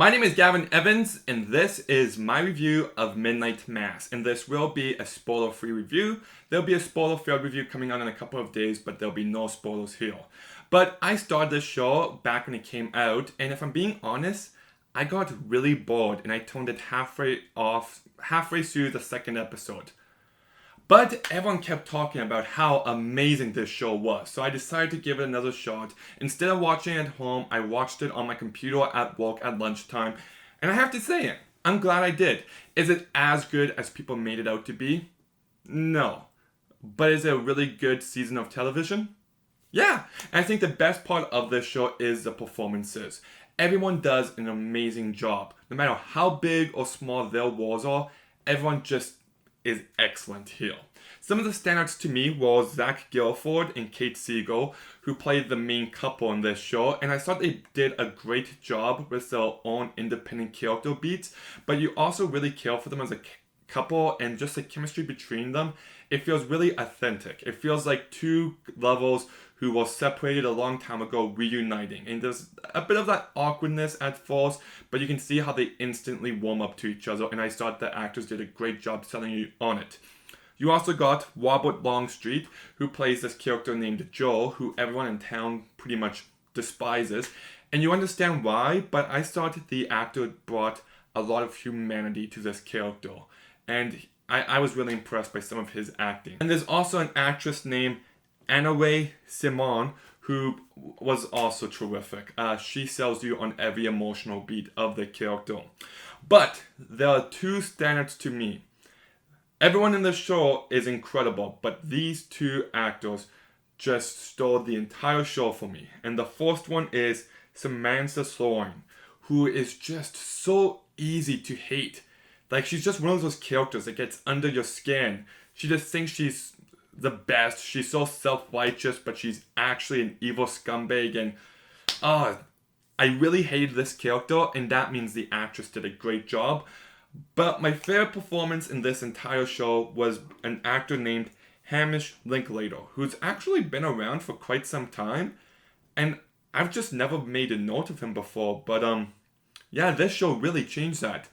My name is Gavin Evans, and this is my review of Midnight Mass. And this will be a spoiler-free review. There'll be a spoiler-filled review coming out in a couple of days, but there'll be no spoilers here. But I started this show back when it came out, and if I'm being honest, I got really bored, and I turned it halfway through the second episode. But everyone kept talking about how amazing this show was, so I decided to give it another shot. Instead of watching it at home, I watched it on my computer at work at lunchtime, and I have to say, I'm glad I did. Is it as good as people made it out to be? No. But is it a really good season of television? Yeah, and I think the best part of this show is the performances. Everyone does an amazing job. No matter how big or small their roles are, everyone just is excellent here. Some of the standouts to me were Zach Gilford and Kate Siegel, who played the main couple in this show, and I thought they did a great job with their own independent character beats, but you also really care for them as a couple, and just the chemistry between them, it feels really authentic. It feels like two lovers who were separated a long time ago reuniting, and there's a bit of that awkwardness at first, but you can see how they instantly warm up to each other, and I thought the actors did a great job selling you on it. You also got Robert Longstreet, who plays this character named Joe, who everyone in town pretty much despises, and you understand why, but I thought the actor brought a lot of humanity to this character, and I was really impressed by some of his acting. And there's also an actress named Anna-Rae Simone, who was also terrific. She sells you on every emotional beat of the character. But there are two standards to me. Everyone in the show is incredible, but these two actors just stole the entire show for me. And the first one is Samantha Sloan, who is just so easy to hate. Like, she's just one of those characters that gets under your skin. She just thinks she's the best. She's so self-righteous, but she's actually an evil scumbag. And I really hated this character, and that means the actress did a great job. But my favorite performance in this entire show was an actor named Hamish Linklater, who's actually been around for quite some time, and I've just never made a note of him before. But yeah, this show really changed that.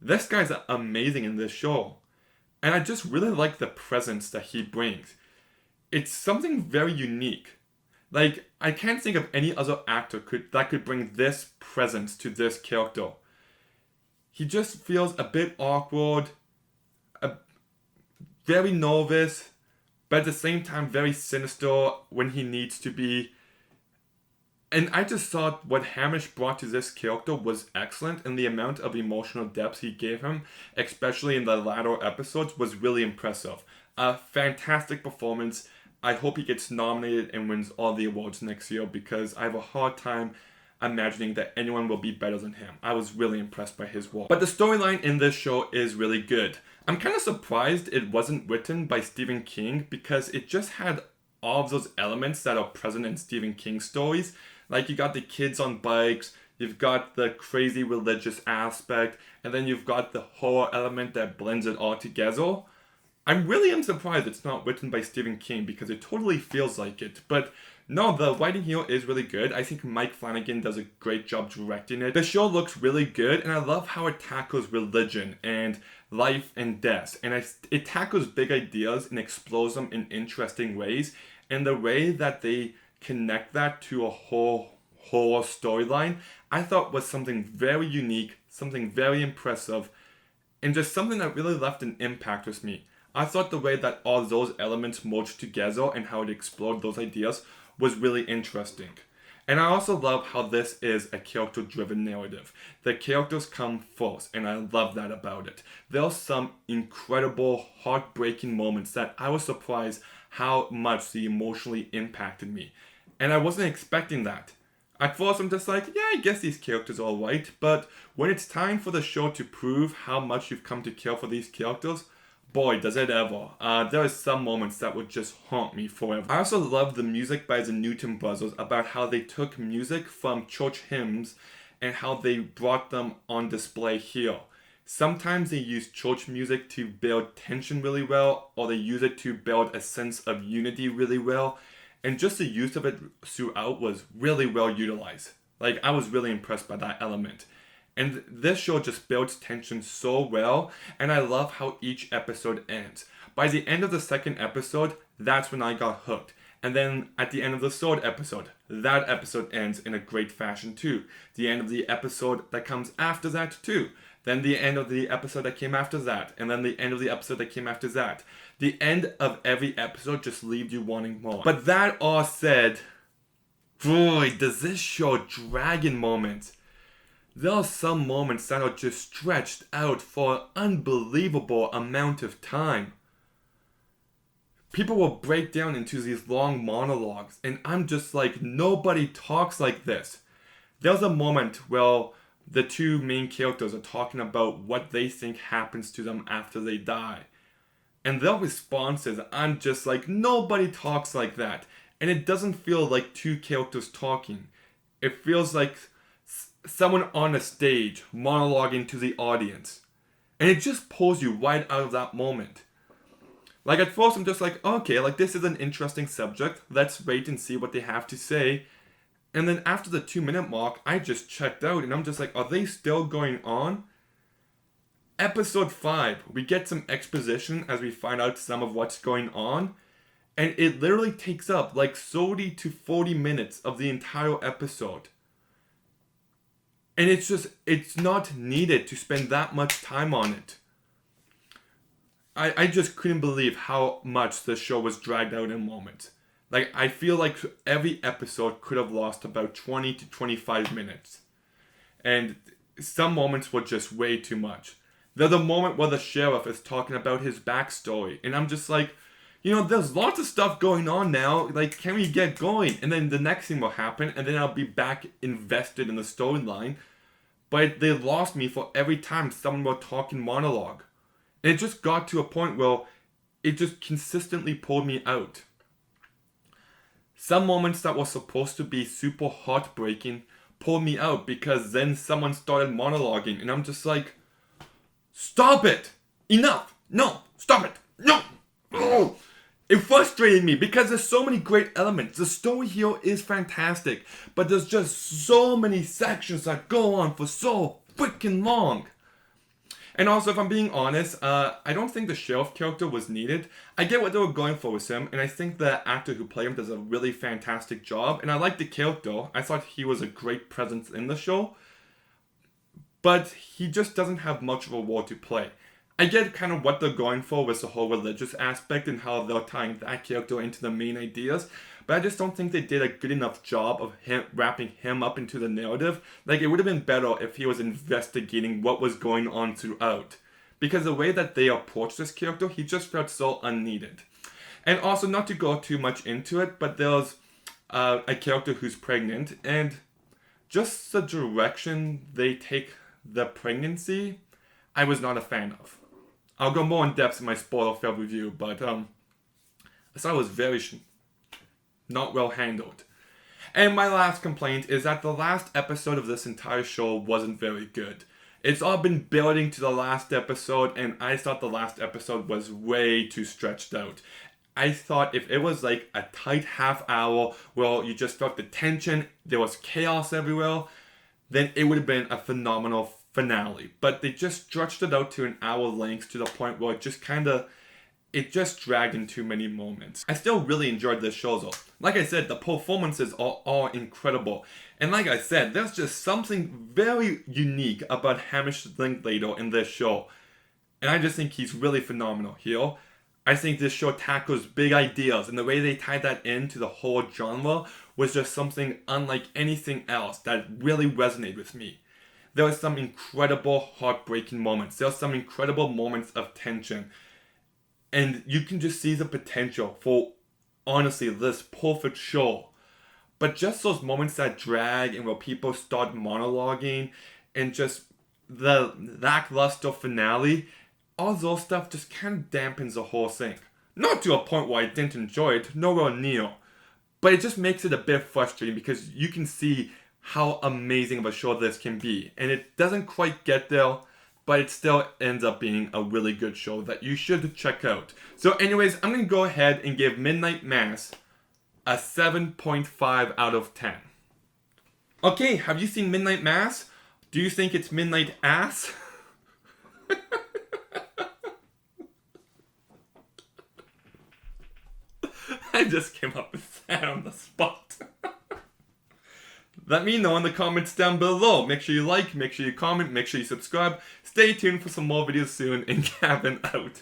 This guy's amazing in this show. And I just really like the presence that he brings. It's something very unique. Like, I can't think of any other actor that could bring this presence to this character. He just feels a bit awkward, very nervous, but at the same time very sinister when he needs to be. And I just thought what Hamish brought to this character was excellent, and the amount of emotional depth he gave him, especially in the latter episodes, was really impressive. A fantastic performance. I hope he gets nominated and wins all the awards next year, because I have a hard time imagining that anyone will be better than him. I was really impressed by his work. But the storyline in this show is really good. I'm kind of surprised it wasn't written by Stephen King, because it just had all of those elements that are present in Stephen King stories. Like, you got the kids on bikes, you've got the crazy religious aspect, and then you've got the horror element that blends it all together. I really am surprised it's not written by Stephen King, because it totally feels like it. But no, the writing here is really good. I think Mike Flanagan does a great job directing it. The show looks really good, and I love how it tackles religion and life and death. And it tackles big ideas and explores them in interesting ways. And the way that they connect that to a whole horror storyline, I thought was something very unique, something very impressive, and just something that really left an impact with me. I thought the way that all those elements merged together and how it explored those ideas was really interesting. And I also love how this is a character-driven narrative. The characters come first, and I love that about it. There are some incredible, heartbreaking moments that I was surprised how much they emotionally impacted me. And I wasn't expecting that. At first I'm just like, yeah, I guess these characters are alright, but when it's time for the show to prove how much you've come to care for these characters, boy, does it ever. There are some moments that would just haunt me forever. I also love the music by the Newton Brothers, about how they took music from church hymns and how they brought them on display here. Sometimes they use church music to build tension really well, or they use it to build a sense of unity really well. And just the use of it throughout was really well utilized. Like, I was really impressed by that element. And this show just builds tension so well, and I love how each episode ends. By the end of the second episode, that's when I got hooked. And then at the end of the third episode, that episode ends in a great fashion too. The end of the episode that comes after that too. Then the end of the episode that came after that. And then the end of the episode that came after that. The end of every episode just leaves you wanting more. But that all said, boy, does this show drag in moments. There are some moments that are just stretched out for an unbelievable amount of time. People will break down into these long monologues, and I'm just like, nobody talks like this. There's a moment where the two main characters are talking about what they think happens to them after they die. And their responses, I'm just like, nobody talks like that. And it doesn't feel like two characters talking. It feels like someone on a stage monologuing to the audience. And it just pulls you right out of that moment. Like at first I'm just like, okay, like this is an interesting subject. Let's wait and see what they have to say. And then after the 2-minute mark, I just checked out and I'm just like, are they still going on? Episode 5, we get some exposition as we find out some of what's going on. And it literally takes up like 30 to 40 minutes of the entire episode. And it's not needed to spend that much time on it. I just couldn't believe how much the show was dragged out in moments. Like, I feel like every episode could have lost about 20 to 25 minutes. And some moments were just way too much. There's a moment where the sheriff is talking about his backstory. And I'm just like, there's lots of stuff going on now. Like, can we get going? And then the next thing will happen, and then I'll be back invested in the storyline. But they lost me for every time someone were talking monologue. And it just got to a point where it just consistently pulled me out. Some moments that were supposed to be super heartbreaking pulled me out because then someone started monologuing. And I'm just like, stop it! Enough! No! Stop it! No! Oh! It frustrated me because there's so many great elements. The story here is fantastic, but there's just so many sections that go on for so freaking long. And also, if I'm being honest, I don't think the sheriff character was needed. I get what they were going for with him, and I think the actor who played him does a really fantastic job. And I like the character. I thought he was a great presence in the show. But he just doesn't have much of a role to play. I get kind of what they're going for with the whole religious aspect and how they're tying that character into the main ideas, but I just don't think they did a good enough job of wrapping him up into the narrative. Like, it would have been better if he was investigating what was going on throughout. Because the way that they approached this character, he just felt so unneeded. And also, not to go too much into it, but there's a character who's pregnant, and just the direction they take the pregnancy, I was not a fan of. I'll go more in depth in my spoiler-filled review, but I thought it was very not well handled. And my last complaint is that the last episode of this entire show wasn't very good. It's all been building to the last episode, and I thought the last episode was way too stretched out. I thought if it was like a tight half hour where you just felt the tension, there was chaos everywhere, then it would have been a phenomenal finale. But they just stretched it out to an hour length to the point where it just dragged in too many moments. I still really enjoyed this show though. Like I said, the performances are all incredible. And like I said, there's just something very unique about Hamish Linklater in this show. And I just think he's really phenomenal here. I think this show tackles big ideas, and the way they tied that into the whole genre was just something unlike anything else that really resonated with me. There were some incredible heartbreaking moments. There were some incredible moments of tension. And you can just see the potential for, honestly, this perfect show. But just those moments that drag and where people start monologuing and just the lackluster finale, all those stuff just kind of dampens the whole thing. Not to a point where I didn't enjoy it, nowhere near. But it just makes it a bit frustrating because you can see how amazing of a show this can be. And it doesn't quite get there, but it still ends up being a really good show that you should check out. So anyways, I'm going to go ahead and give Midnight Mass a 7.5 out of 10. Okay, have you seen Midnight Mass? Do you think it's midnight ass? I just came up with that on the spot. Let me know in the comments down below. Make sure you like, make sure you comment, make sure you subscribe. Stay tuned for some more videos soon, and Gavin out.